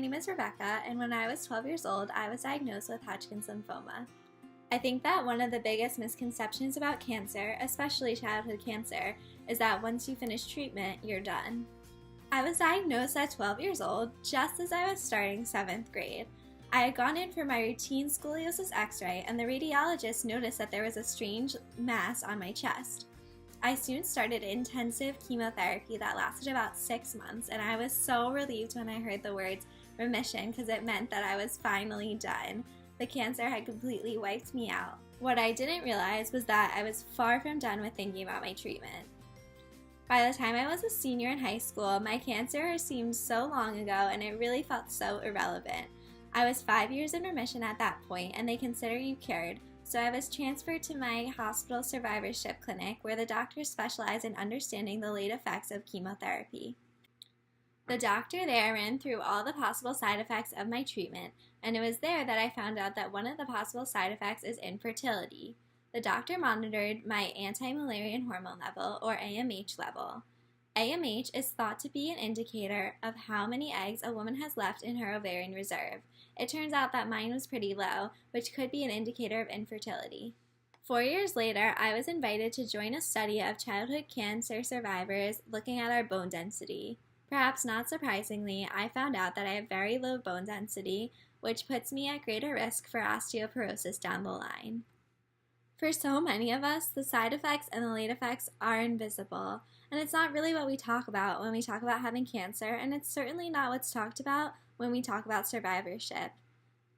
name is Rebecca, and when I was 12 years old, I was diagnosed with Hodgkin's lymphoma. I think that one of the biggest misconceptions about cancer, especially childhood cancer, is that once you finish treatment, you're done. I was diagnosed at 12 years old, just as I was starting 7th grade. I had gone in for my routine scoliosis x-ray, and the radiologist noticed that there was a strange mass on my chest. I soon started intensive chemotherapy that lasted about 6 months, and I was so relieved when I heard the words remission because it meant that I was finally done. The cancer had completely wiped me out. What I didn't realize was that I was far from done with thinking about my treatment. By the time I was a senior in high school, my cancer seemed so long ago and it really felt so irrelevant. I was 5 years in remission at that point, and they consider you cured. So I was transferred to my hospital survivorship clinic where the doctors specialize in understanding the late effects of chemotherapy. The doctor there ran through all the possible side effects of my treatment, and it was there that I found out that one of the possible side effects is infertility. The doctor monitored my anti-Müllerian hormone level, or AMH level. AMH is thought to be an indicator of how many eggs a woman has left in her ovarian reserve. It turns out that mine was pretty low, which could be an indicator of infertility. 4 years later, I was invited to join a study of childhood cancer survivors looking at our bone density. Perhaps not surprisingly, I found out that I have very low bone density, which puts me at greater risk for osteoporosis down the line. For so many of us, the side effects and the late effects are invisible, and it's not really what we talk about when we talk about having cancer, and it's certainly not what's talked about when we talk about survivorship.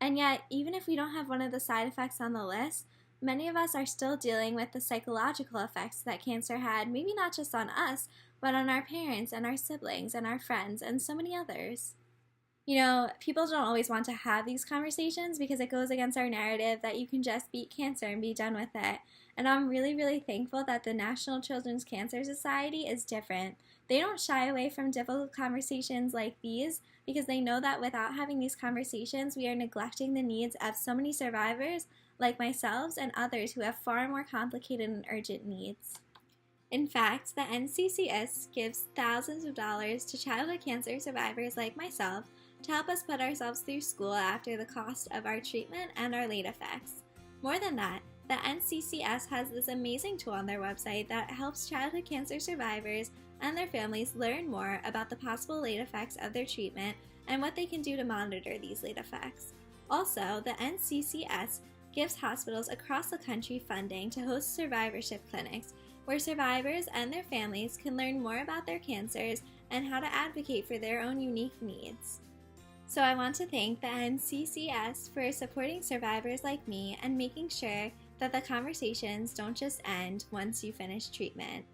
And yet, even if we don't have one of the side effects on the list, many of us are still dealing with the psychological effects that cancer had, maybe not just on us, but on our parents and our siblings and our friends and so many others. You know, people don't always want to have these conversations because it goes against our narrative that you can just beat cancer and be done with it. And I'm really, really thankful that the National Children's Cancer Society is different. They don't shy away from difficult conversations like these because they know that without having these conversations, we are neglecting the needs of so many survivors like myself and others who have far more complicated and urgent needs. In fact, the NCCS gives thousands of dollars to childhood cancer survivors like myself to help us put ourselves through school after the cost of our treatment and our late effects. More than that, the NCCS has this amazing tool on their website that helps childhood cancer survivors and their families learn more about the possible late effects of their treatment and what they can do to monitor these late effects. Also, the NCCS gives hospitals across the country funding to host survivorship clinics where survivors and their families can learn more about their cancers and how to advocate for their own unique needs. So I want to thank the NCCS for supporting survivors like me and making sure that the conversations don't just end once you finish treatment.